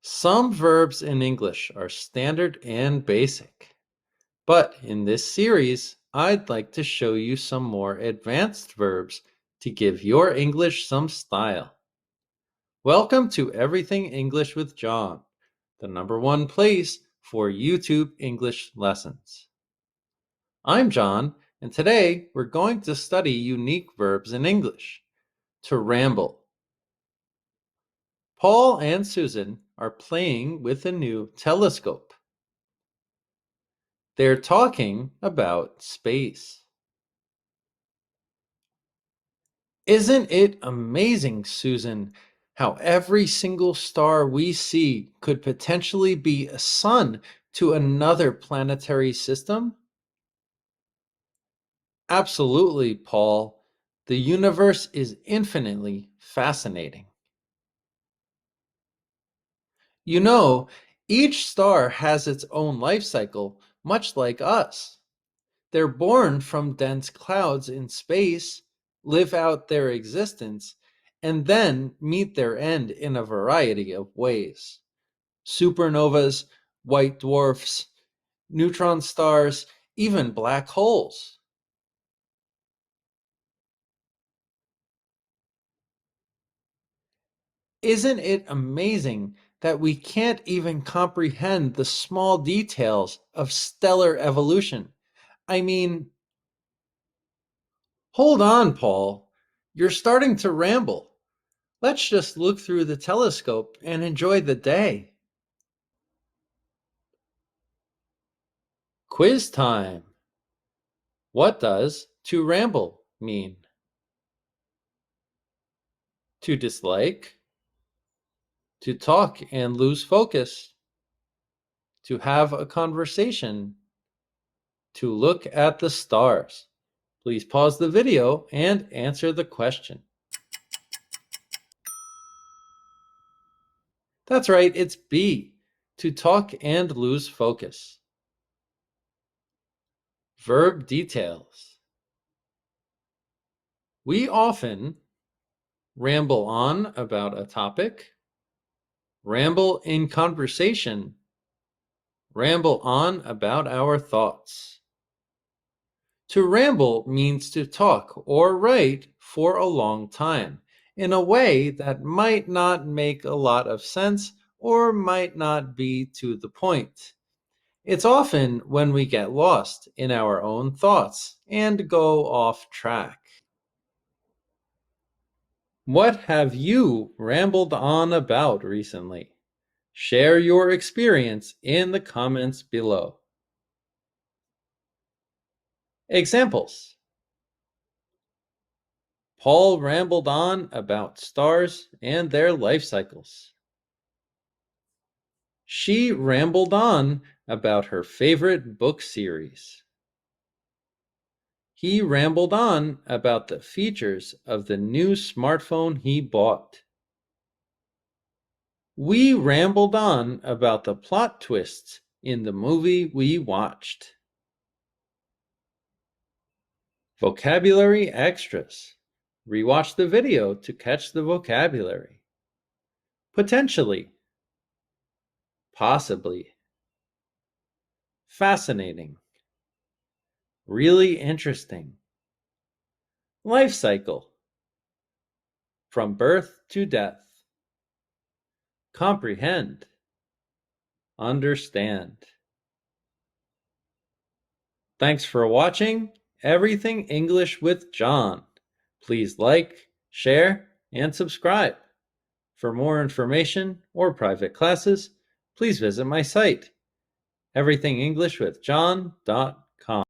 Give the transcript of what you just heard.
Some verbs in English are standard and basic, but in this series, I'd like to show you some more advanced verbs to give your English some style. Welcome to Everything English with John, the #1 place for YouTube English lessons. I'm John, and today we're going to study unique verbs in English. To ramble. Paul and Susan are playing with a new telescope. They're talking about space. Isn't it amazing, Susan, how every single star we see could potentially be a sun to another planetary system? Absolutely, Paul. The universe is infinitely fascinating. You know, each star has its own life cycle, much like us. They're born from dense clouds in space, live out their existence, and then meet their end in a variety of ways. Supernovas, white dwarfs, neutron stars, even black holes. Isn't it amazing that we can't even comprehend the small details of stellar evolution? I mean, hold on, Paul. You're starting to ramble. Let's just look through the telescope and enjoy the day. Quiz time. What does to ramble mean? To dislike, to talk and lose focus, to have a conversation, to look at the stars. Please pause the video and answer the question. That's right, it's B, to talk and lose focus. Verb details. We often ramble on about a topic, ramble in conversation, ramble on about our thoughts. To ramble means to talk or write for a long time in a way that might not make a lot of sense or might not be to the point. It's often when we get lost in our own thoughts and go off track. What have you rambled on about recently? Share your experience in the comments below. Examples. Paul rambled on about stars and their life cycles. She rambled on about her favorite book series. He rambled on about the features of the new smartphone he bought. We rambled on about the plot twists in the movie we watched. Vocabulary extras. Rewatch the video to catch the vocabulary. Potentially. Possibly. Fascinating. Really interesting. Life cycle. From birth to death. Comprehend. Understand. Thanks for watching Everything English with John. Please like, share, and subscribe. For more information or private classes, please visit my site, everythingenglishwithjohn.com.